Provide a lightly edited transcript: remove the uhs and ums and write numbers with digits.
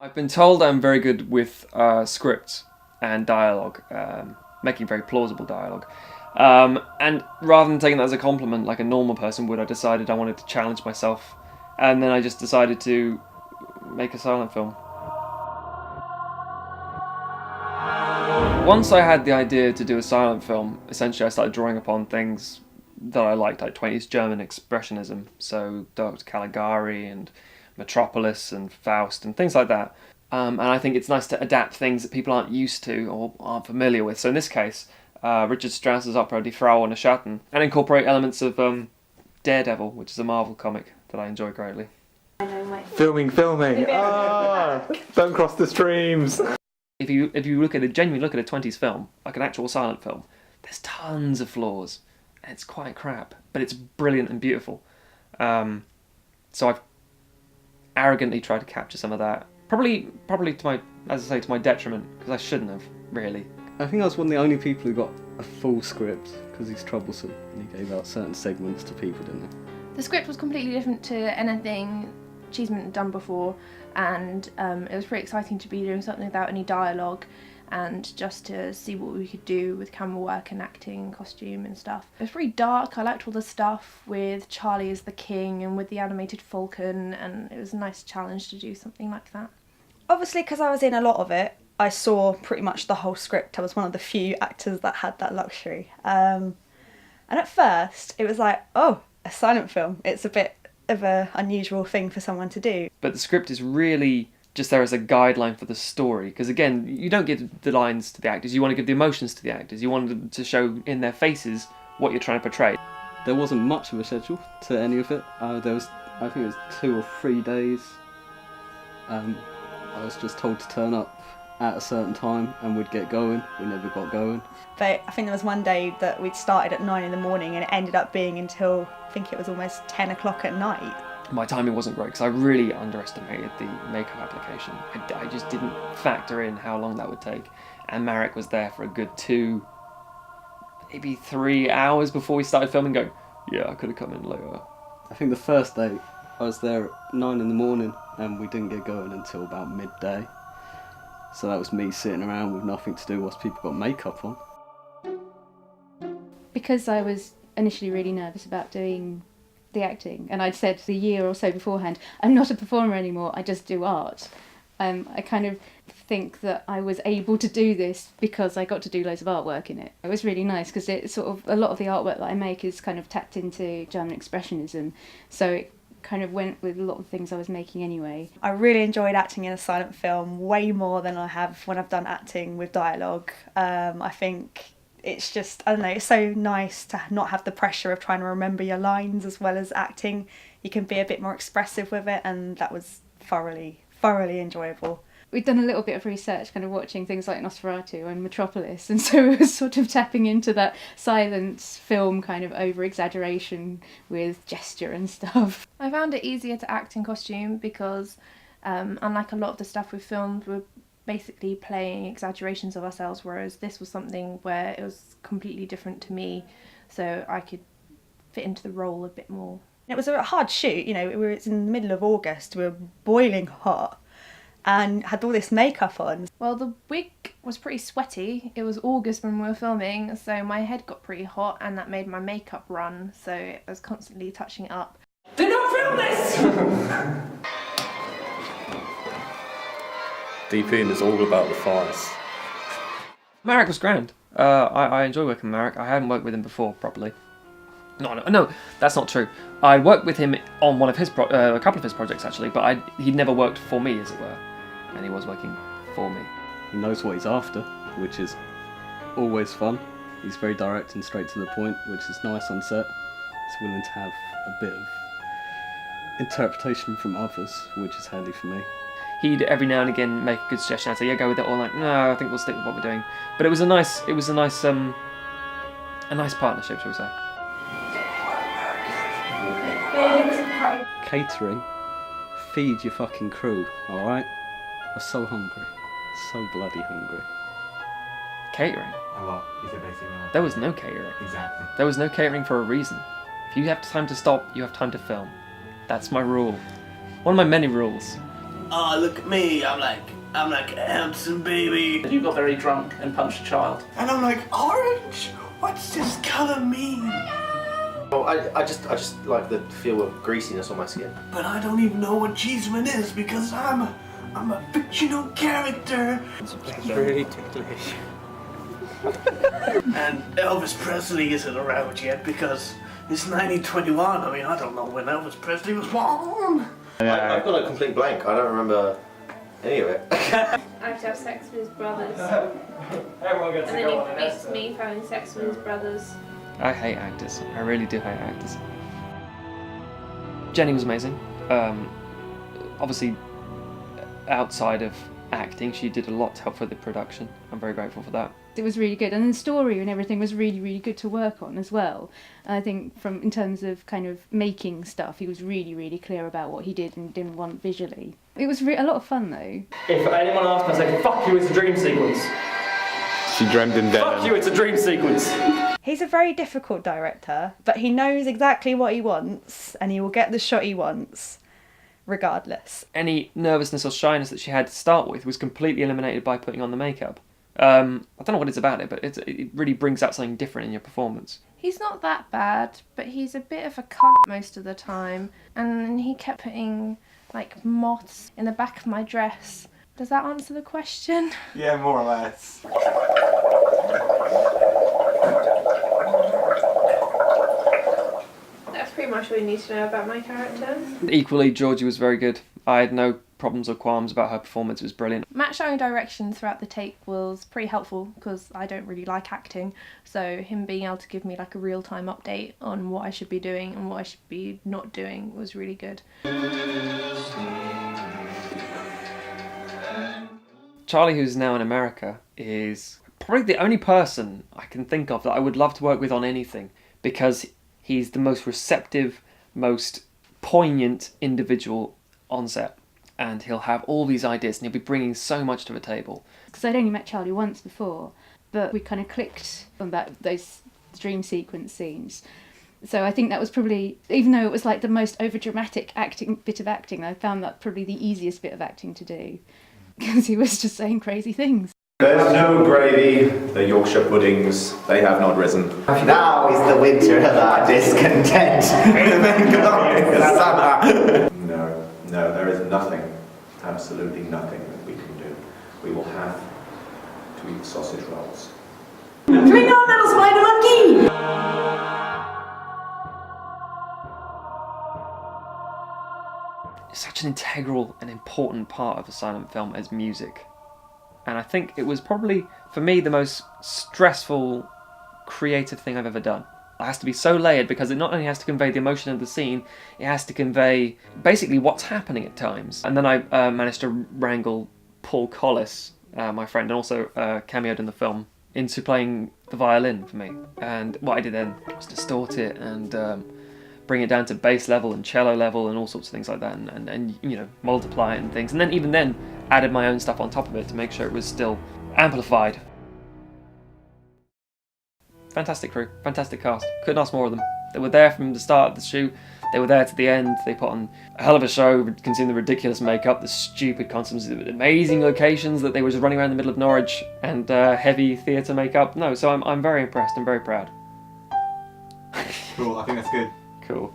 I've been told I'm very good with script and dialogue, making very plausible dialogue. And rather than taking that as a compliment like a normal person would, I decided I wanted to challenge myself. And then I just decided to make a silent film. Once I had the idea to do a silent film, essentially I started drawing upon things that I liked, like 20s German expressionism, so Dr. Caligari and Metropolis and Faust and things like that. And I think it's nice to adapt things that people aren't used to or aren't familiar with. So in this case, Richard Strauss's opera Die Frau ohne Schatten, and incorporate elements of Daredevil, which is a Marvel comic that I enjoy greatly. Filming! Ah, don't cross the streams! If you genuinely look at a 20s film, like an actual silent film, there's tons of flaws, and it's quite crap, but it's brilliant and beautiful. So I've arrogantly tried to capture some of that. Probably to my, as I say, to my detriment, because I shouldn't have, really. I think I was one of the only people who got a full script, because he's troublesome, and he gave out certain segments to people, didn't he? The script was completely different to anything Cheesemint had done before, and it was pretty exciting to be doing something without any dialogue and just to see what we could do with camera work and acting and costume and stuff. It was pretty dark. I liked all the stuff with Charlie as the king and with the animated falcon, and it was a nice challenge to do something like that. Obviously, because I was in a lot of it, I saw pretty much the whole script. I was one of the few actors that had that luxury. And at first, it was like, oh, a silent film. It's a bit of an unusual thing for someone to do. But the script is really just there as a guideline for the story, because again, you don't give the lines to the actors, you want to give the emotions to the actors, you want them to show in their faces what you're trying to portray. There wasn't much of a schedule to any of it. I think it was 2 or 3 days. I was just told to turn up at a certain time and we'd get going. We never got going. But I think there was one day that we'd started at 9 in the morning and it ended up being until, I think it was almost 10 o'clock at night. My timing wasn't great because I really underestimated the makeup application. I just didn't factor in how long that would take. And Maric was there for a good 2, maybe 3 hours before we started filming going, yeah, I could have come in later. I think the first day I was there at 9 in the morning and we didn't get going until about midday. So that was me sitting around with nothing to do whilst people got makeup on. Because I was initially really nervous about doing the acting, and I'd said the year or so beforehand, I'm not a performer anymore, I just do art. I kind of think that I was able to do this because I got to do loads of artwork in it. It was really nice because it sort of, a lot of the artwork that I make is kind of tapped into German expressionism, so it kind of went with a lot of things I was making anyway. I really enjoyed acting in a silent film way more than I have when I've done acting with dialogue. I think it's just, I don't know, it's so nice to not have the pressure of trying to remember your lines as well as acting. You can be a bit more expressive with it, and that was thoroughly enjoyable. We'd done a little bit of research, kind of watching things like Nosferatu and Metropolis, and so it was sort of tapping into that silent film kind of over-exaggeration with gesture and stuff. I found it easier to act in costume because, unlike a lot of the stuff we've filmed, we're basically playing exaggerations of ourselves, whereas this was something where it was completely different to me, so I could fit into the role a bit more. It was a hard shoot, you know, it's in the middle of August, we were boiling hot and had all this makeup on. Well, the wig was pretty sweaty. It was August when we were filming, so my head got pretty hot and that made my makeup run, so I was constantly touching it up. Do not film this! DPing is all about the fires. Maric was grand. I enjoy working with Maric. I hadn't worked with him before properly. No, that's not true. I worked with him on one of his a couple of his projects actually, but he'd never worked for me, as it were, and he was working for me. He knows what he's after, which is always fun. He's very direct and straight to the point, which is nice on set. He's willing to have a bit of interpretation from others, which is handy for me. He'd every now and again make a good suggestion. I'd say, yeah, go with it, or like, no, I think we'll stick with what we're doing. But it was a nice partnership, shall we say? Catering, feed your fucking crew, alright? I'm so hungry. So bloody hungry. Catering? A lot. He said basically no. There was no catering. Exactly. There was no catering for a reason. If you have time to stop, you have time to film. That's my rule. One of my many rules. oh, look at me, I'm like a handsome baby. You got very drunk and punched a child. And I'm like, orange? What's this colour mean? Oh, I just like the feel of greasiness on my skin. But I don't even know what Cheesemint is because I'm a fictional character. It's really ticklish. And Elvis Presley isn't around yet because it's 1921. I mean, I don't know when Elvis Presley was born. I've got a complete blank. I don't remember any of it. I have to have sex with his brothers. Everyone gets And then he beats me for having sex with his brothers. I hate actors. I really do hate actors. Jenny was amazing. Obviously, outside of acting, she did a lot to help with the production. I'm very grateful for that. It was really good, and the story and everything was really, really good to work on as well. And I think in terms of kind of making stuff, he was really, really clear about what he did and didn't want visually. It was a lot of fun though. If anyone asks me, I say, fuck you, it's a dream sequence. She dreamt in Devon. Fuck you, it's a dream sequence. He's a very difficult director, but he knows exactly what he wants and he will get the shot he wants regardless. Any nervousness or shyness that she had to start with was completely eliminated by putting on the makeup. I don't know what it's about it, but it really brings out something different in your performance. He's not that bad, but he's a bit of a cunt most of the time. And he kept putting, like, moths in the back of my dress. Does that answer the question? Yeah, more or less. That's pretty much all you need to know about my character. Equally, Georgie was very good. I had no problems or qualms about her performance. It was brilliant. Matt showing direction throughout the take was pretty helpful because I don't really like acting, so him being able to give me like a real-time update on what I should be doing and what I should be not doing was really good. Charlie, who's now in America, is probably the only person I can think of that I would love to work with on anything, because he's the most receptive, most poignant individual on set. And he'll have all these ideas and he'll be bringing so much to the table. Because I'd only met Charlie once before, but we kind of clicked on those dream sequence scenes. So I think that was probably, even though it was like the most overdramatic bit of acting, I found that probably the easiest bit of acting to do. Because he was just saying crazy things. There's no gravy, the Yorkshire puddings, they have not risen. Now is the winter of our discontent. No, there is nothing, absolutely nothing that we can do. We will have to eat sausage rolls. Bring on, little spider monkey! Such an integral and important part of a silent film as music. And I think it was probably, for me, the most stressful, creative thing I've ever done. It has to be so layered because it not only has to convey the emotion of the scene, it has to convey basically what's happening at times. And then I managed to wrangle Paul Collis, my friend, and also cameoed in the film, into playing the violin for me. And what I did then was distort it and bring it down to bass level and cello level and all sorts of things like that, and you know, multiply it and things. And then even then added my own stuff on top of it to make sure it was still amplified. Fantastic crew, fantastic cast. Couldn't ask more of them. They were there from the start of the shoot. They were there to the end. They put on a hell of a show, considering the ridiculous makeup, the stupid costumes, the amazing locations that they were just running around the middle of Norwich, and heavy theatre makeup. No, so I'm very impressed and very proud. Cool, I think that's good. Cool.